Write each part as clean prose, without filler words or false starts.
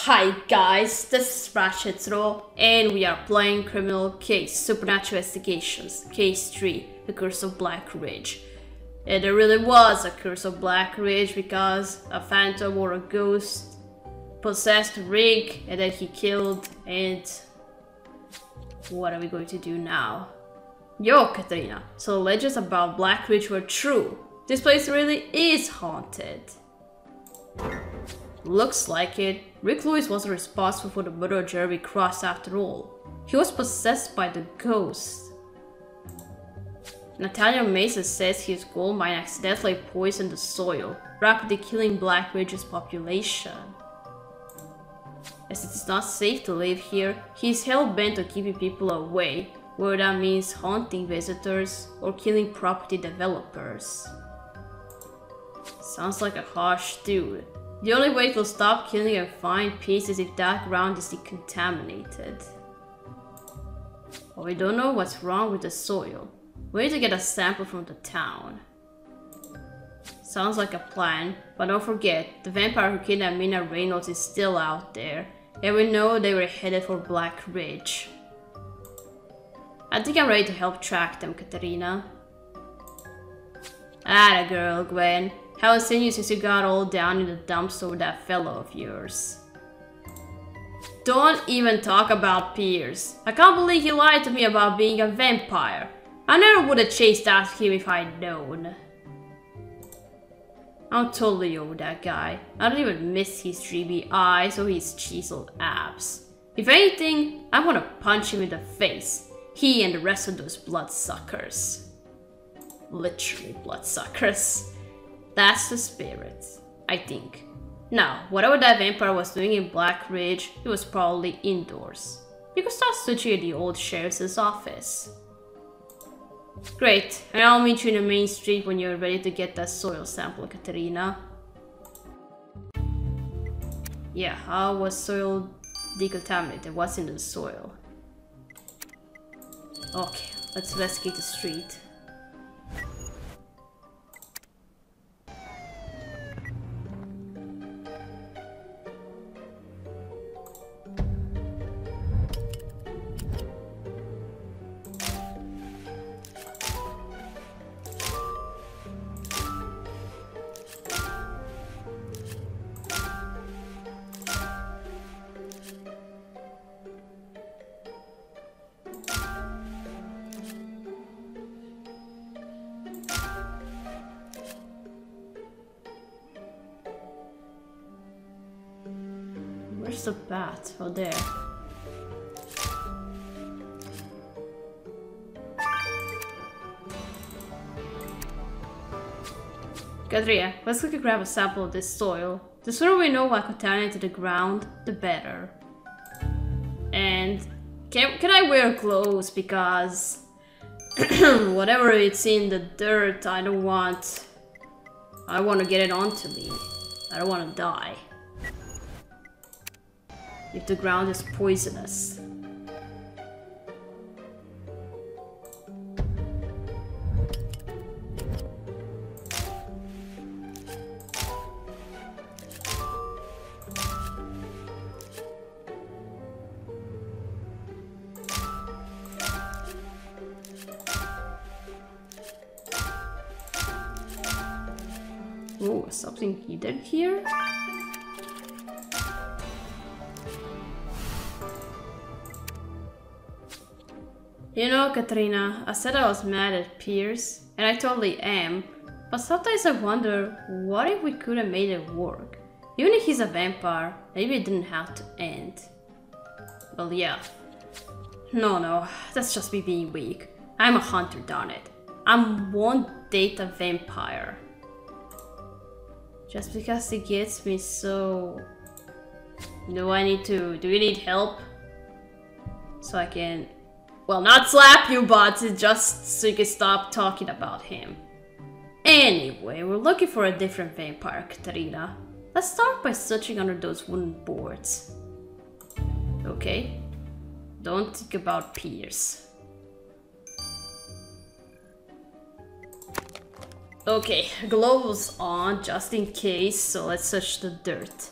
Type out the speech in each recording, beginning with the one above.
Hi guys, this is Ratchet and we are playing Criminal Case Supernatural Investigations, Case 3, The Curse of Black Ridge. And there really was a Curse of Black Ridge because a phantom or a ghost possessed Rick and then he killed. And what are we going to do now? Yo, Katrina, so the legends about Black Ridge were true. This place really is haunted. Looks like it. Rick Lewis wasn't responsible for the murder of Jeremy Cross after all. He was possessed by the ghost. Nathaniel Mason says his gold mine accidentally poisoned the soil, rapidly killing Black Ridge's population. As it is not safe to live here, he is hell-bent on keeping people away, whether that means haunting visitors or killing property developers. Sounds like a harsh dude. The only way to stop killing and find peace is if that ground is decontaminated. But we don't know what's wrong with the soil. We need to get a sample from the town. Sounds like a plan, but don't forget, the vampire who kidnapped Mina Reynolds is still out there, and we know they were headed for Black Ridge. I think I'm ready to help track them, Katarina. Atta girl, Gwen. Haven't seen you since you got all down in the dumps over that fellow of yours. Don't even talk about Pierce. I can't believe he lied to me about being a vampire. I never would have chased after him if I'd known. I'm totally over that guy. I don't even miss his dreamy eyes or his chiseled abs. If anything, I'm gonna punch him in the face. He and the rest of those bloodsuckers. Literally bloodsuckers. That's the spirit, I think. Now, whatever that vampire was doing in Black Ridge, he was probably indoors. You could start searching at the old sheriff's office. Great, and I'll meet you in the main street when you're ready to get that soil sample, Katerina. Yeah, how was soil decontaminated? What's in the soil? Okay, let's investigate the street. Where's the bat? Oh, there. Katrina, let's quickly grab a sample of this soil. The sooner we know what contaminated the ground, the better. And can I wear clothes? Because whatever it's in the dirt, I want to get it onto me. I don't want to die. If the ground is poisonous. Oh, something hidden here? You know, Katrina, I said I was mad at Pierce, and I totally am, but sometimes I wonder, what if we could have made it work? Even if he's a vampire, maybe it didn't have to end. Well, yeah. No, that's just me being weak. I'm a hunter, darn it. I won't date a vampire. Just because he gets me so... Do you need help? So I can... Well, not slap you, but just so you can stop talking about him. Anyway, we're looking for a different vampire, Katarina. Let's start by searching under those wooden boards. Okay. Don't think about Pierce. Okay, gloves on just in case, so let's search the dirt.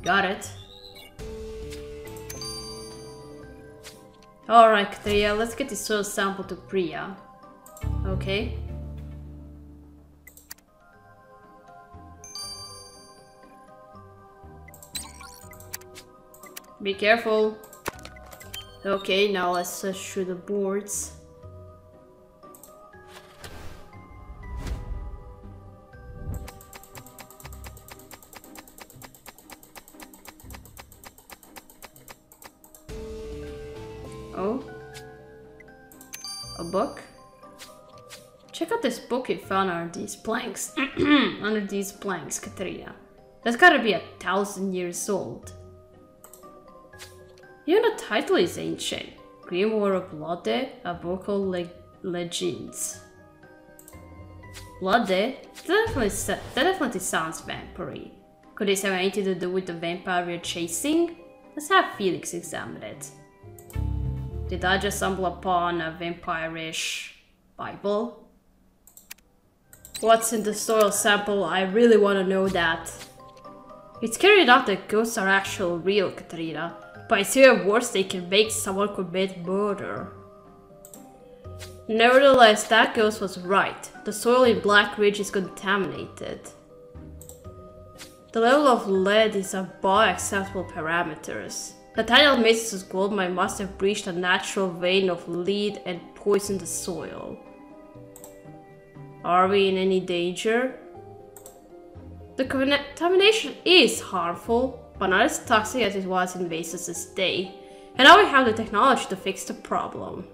Got it. Alright, Katrina, let's get the soil sample to Priya. Okay. Be careful. Okay, now let's search through the boards. Oh. A book? Check out this book you found under these planks. Under these planks, Katrina. That's gotta be 1,000 years old. Even the title is ancient. Grimoire of Blood, a vocal legends. Blood? That definitely sounds vampire-y. Could this have anything to do with the vampire we're chasing? Let's have Felix examine it. Did I just stumble upon a vampire-ish Bible? What's in the soil sample? I really want to know that. It's carried out that ghosts are actually real, Katrina. But it's even worse, they can make someone commit murder. Nevertheless, that ghost was right. The soil in Black Ridge is contaminated. The level of lead is above acceptable parameters. Nathaniel Mason's gold mine must have breached a natural vein of lead and poisoned the soil. Are we in any danger? The contamination is harmful, but not as toxic as it was in Vasos's day, and now we have the technology to fix the problem.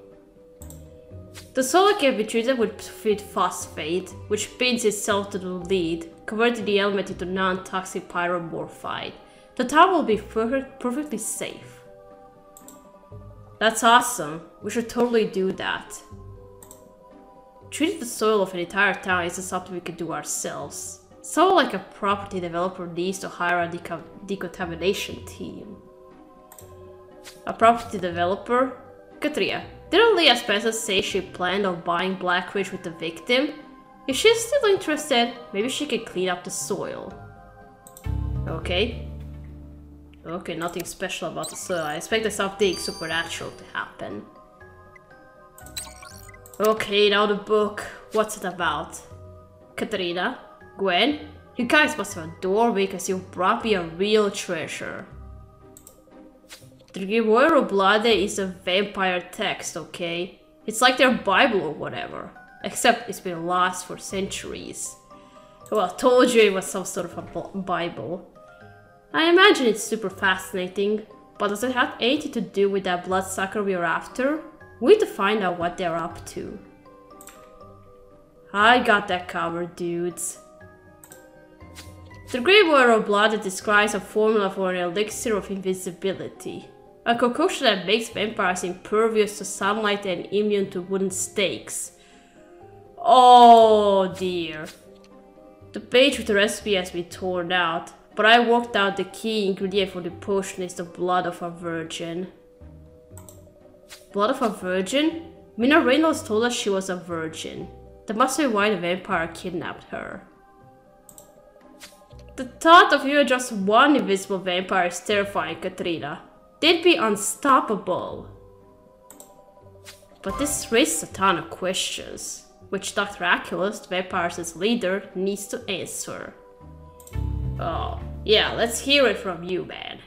The soil can be treated with phosphate, which binds itself to the lead, converting the element into non-toxic pyromorphite. The town will be perfectly safe. That's awesome. We should totally do that. Treating the soil of an entire town isn't something we can do ourselves. So like a property developer needs to hire a decontamination team. A property developer? Katrina, didn't Leah Spencer say she planned on buying Black Ridge with the victim? If she's still interested, maybe she can clean up the soil. Okay. Okay, nothing special about the soil. I expected something supernatural to happen. Okay, now the book. What's it about? Katrina? Gwen? You guys must have adored me because you brought me a real treasure. The Grimoire of Blood is a vampire text, okay? It's like their Bible or whatever. Except it's been lost for centuries. Well, I told you it was some sort of a Bible. I imagine it's super fascinating, but does it have anything to do with that bloodsucker we're after? We need to find out what they're up to. I got that covered, dudes. The Grimoire of Blood describes a formula for an elixir of invisibility. A concoction that makes vampires impervious to sunlight and immune to wooden stakes. Oh dear. The page with the recipe has been torn out, but I worked out the key ingredient for the potion is the blood of a virgin. Blood of a virgin? Mina Reynolds told us she was a virgin. That must be why the vampire kidnapped her. The thought of you just one invisible vampire is terrifying, Katrina. They'd be unstoppable. But this raises a ton of questions, which Dr. Aculus, the vampire's leader, needs to answer. Oh, yeah, let's hear it from you, man.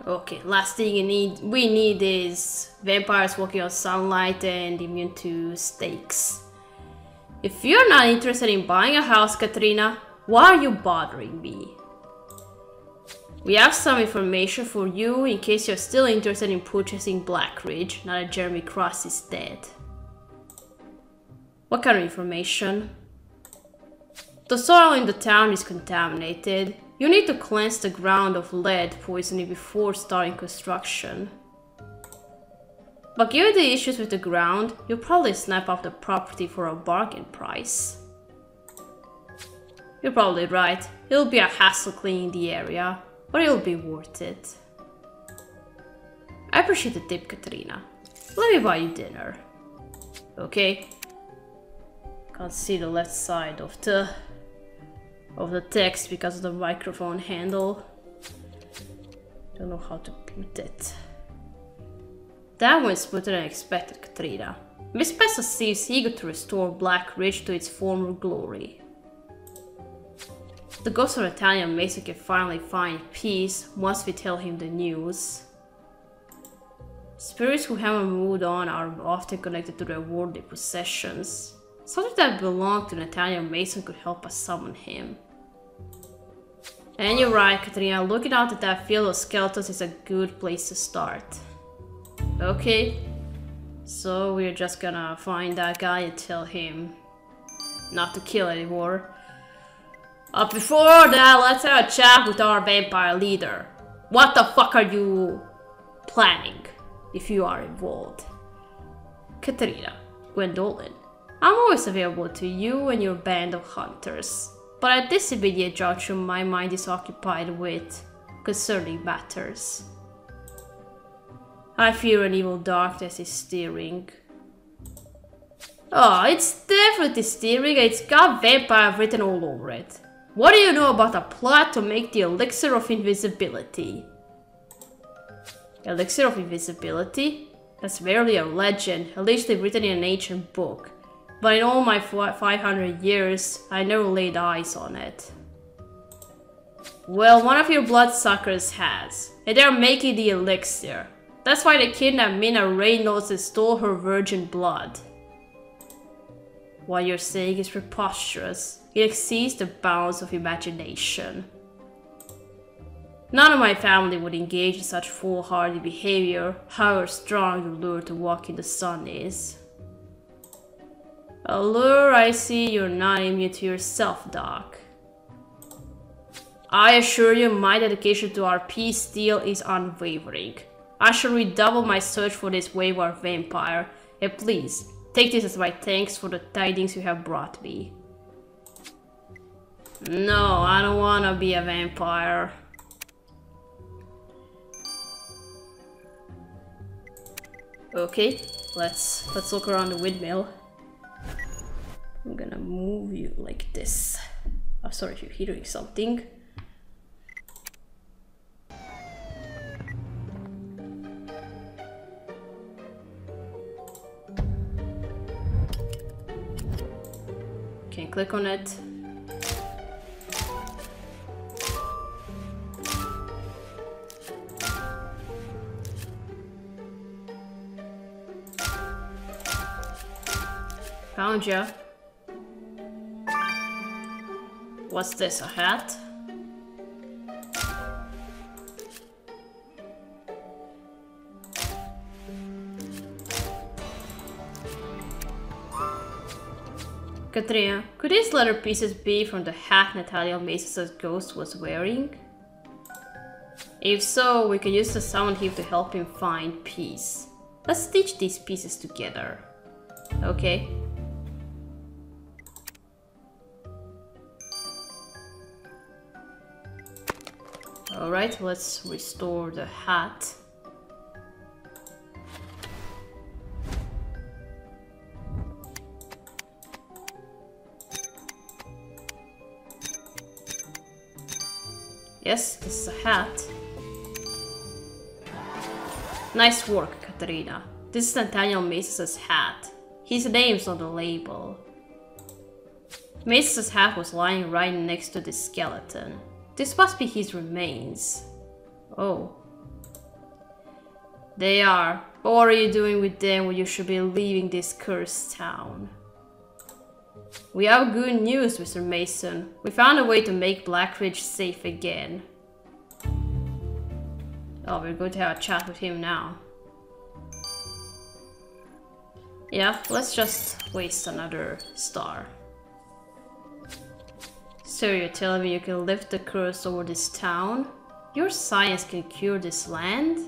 Okay, last thing we need is vampires walking on sunlight and immune to stakes. If you're not interested in buying a house, Katrina, why are you bothering me? We have some information for you in case you're still interested in purchasing Black Ridge, now that Jeremy Cross is dead. What kind of information? The soil in the town is contaminated. You need to cleanse the ground of lead poisoning before starting construction. But given the issues with the ground, you'll probably snap up the property for a bargain price. You're probably right. It'll be a hassle cleaning the area, but it'll be worth it. I appreciate the tip, Katrina. Let me buy you dinner. Okay? Can't see the left side of the text because of the microphone handle. Don't know how to put it. That went smoother than expected, Katrina. Miss Pessa seems eager to restore Black Ridge to its former glory. The ghost of Italian Mason can finally find peace once we tell him the news. Spirits who haven't moved on are often connected to their worldly possessions. Something that belonged to Italian Mason could help us summon him. And you're right, Katrina, looking out at that field of skeletons is a good place to start. Okay, so we're just gonna find that guy and tell him not to kill anymore. But before that, let's have a chat with our vampire leader. What the fuck are you planning if you are involved? Katrina, Gwendolyn, I'm always available to you and your band of hunters. But at this immediate juncture, my mind is occupied with concerning matters. I fear an evil darkness is steering. Oh, it's definitely steering. It's got vampire written all over it. What do you know about a plot to make the elixir of invisibility? Elixir of invisibility? That's merely a legend, allegedly written in an ancient book. But in all my 500 years, I never laid eyes on it. Well, one of your bloodsuckers has, and they're making the elixir. That's why they kidnapped Mina Reynolds and stole her virgin blood. What you're saying is preposterous. It exceeds the bounds of imagination. None of my family would engage in such foolhardy behavior, however strong the lure to walk in the sun is. A lure, I see you're not immune to yourself, Doc. I assure you my dedication to our peace deal is unwavering. I shall redouble my search for this wayward vampire, and please, take this as my thanks for the tidings you have brought me. No, I don't wanna be a vampire. Okay, let's look around the windmill. I'm gonna move you like this. I'm sorry if you're hearing something. Can click on it. Found ya. What's this, a hat? Katrina, could these leather pieces be from the hat Natalia Mason's ghost was wearing? If so, we can use the summon him to help him find peace. Let's stitch these pieces together. Okay. Alright, let's restore the hat. Yes, this is a hat. Nice work, Katrina. This is Nathaniel Mason's hat. His name's on the label. Mason's hat was lying right next to the skeleton. This must be his remains. Oh. They are. But what are you doing with them when you should be leaving this cursed town? We have good news, Mr. Mason. We found a way to make Black Ridge safe again. Oh, we're going to have a chat with him now. Yeah, let's just waste another star. So you're telling me you can lift the curse over this town? Your science can cure this land?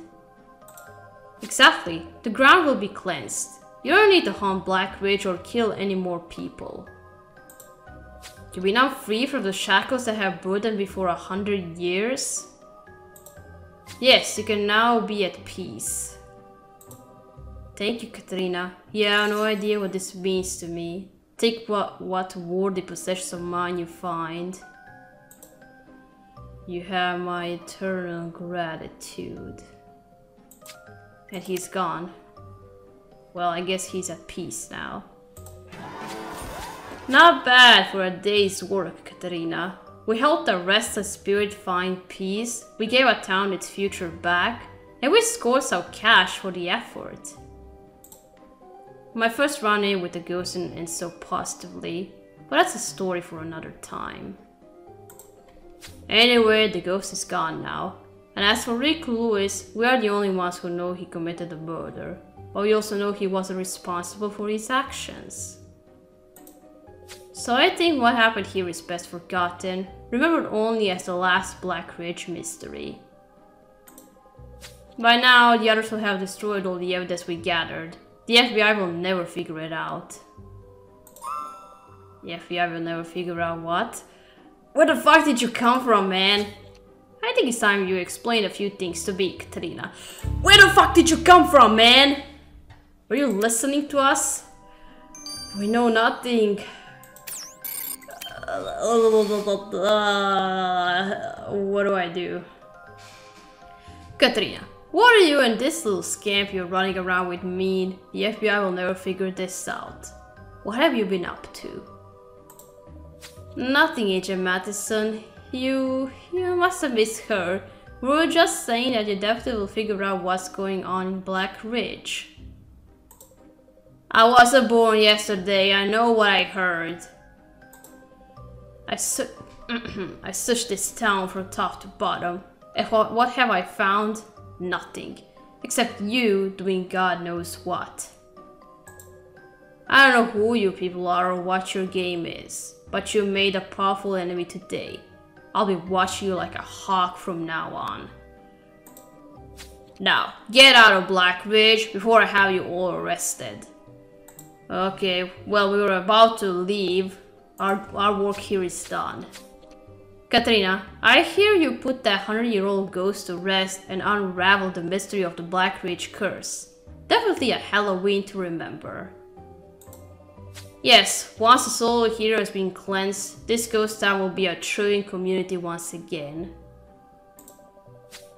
Exactly. The ground will be cleansed. You don't need to haunt Black Ridge or kill any more people. You'll be now free from the shackles that have burdened me for 100 years? Yes, you can now be at peace. Thank you, Katrina. You have no idea what this means to me. Take what worthy possessions of mine you find. You have my eternal gratitude. And he's gone. Well, I guess he's at peace now. Not bad for a day's work, Katarina. We helped a restless spirit find peace, we gave a town its future back, and we scored some cash for the effort. My first run-in with the ghost ends so positively, but that's a story for another time. Anyway, the ghost is gone now. And as for Rick Lewis, we are the only ones who know he committed the murder, but we also know he wasn't responsible for his actions. So I think what happened here is best forgotten, remembered only as the last Black Ridge mystery. By now, the others will have destroyed all the evidence we gathered. The FBI will never figure it out. The FBI will never figure out what? Where the fuck did you come from, man? I think it's time you explain a few things to me, Katarina. Where the fuck did you come from, man? Were you listening to us? We know nothing. What do I do? Katarina, what are you and this little scamp you're running around with mean? The FBI will never figure this out. What have you been up to? Nothing, Agent Matheson. You must have misheard. We were just saying that the detective will figure out what's going on in Black Ridge. I wasn't born yesterday, I know what I heard. I searched this town from top to bottom. And what have I found? Nothing. Except you doing God knows what. I don't know who you people are or what your game is, but you made a powerful enemy today. I'll be watching you like a hawk from now on. Now, get out of Black Ridge before I have you all arrested. Okay, well, we were about to leave. Our work here is done. Katarina, I hear you put that 100-year-old ghost to rest and unraveled the mystery of the Black Ridge curse. Definitely a Halloween to remember. Yes, once the soul here has been cleansed, this ghost town will be a thriving community once again.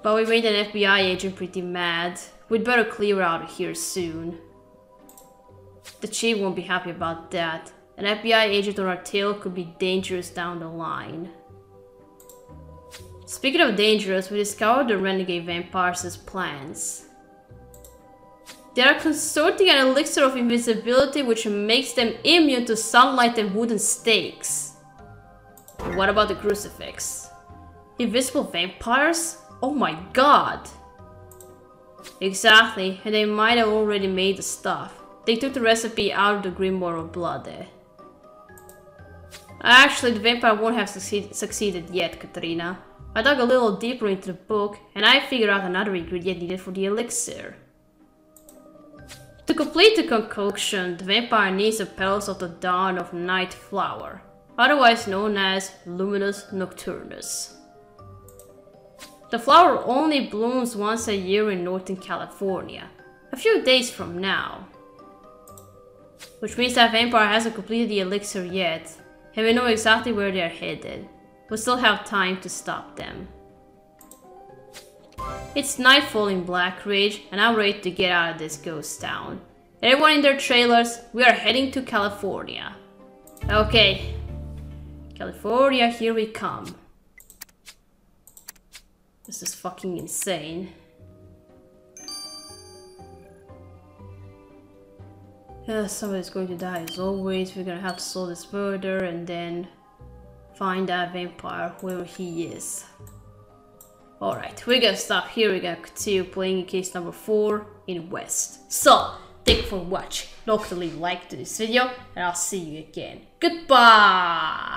But we made an FBI agent pretty mad. We'd better clear out of here soon. The chief won't be happy about that. An FBI agent on our tail could be dangerous down the line. Speaking of dangerous, we discovered the renegade vampires' plans. They are consorting an elixir of invisibility which makes them immune to sunlight and wooden stakes. What about the crucifix? Invisible vampires? Oh my god! Exactly, and they might have already made the stuff. They took the recipe out of the Grimoire of Blood. Actually, the vampire won't have succeeded yet, Katarina. I dug a little deeper into the book, and I figured out another ingredient needed for the elixir. To complete the concoction, the vampire needs the petals of the dawn of night flower, otherwise known as Luminous Nocturnus. The flower only blooms once a year in Northern California, a few days from now. Which means that vampire hasn't completed the elixir yet, and we know exactly where they are headed. We still have time to stop them. It's nightfall in Black Ridge, and I'm ready to get out of this ghost town. Everyone in their trailers, we are heading to California. Okay. California, here we come. This is fucking insane. Somebody's going to die as always. We're gonna have to solve this murder and then find that vampire, whoever he is. Alright, we're gonna stop here. We're gonna continue playing in case number 4 in West. So, thank you for watching. Don't forget to leave a like to this video, and I'll see you again. Goodbye!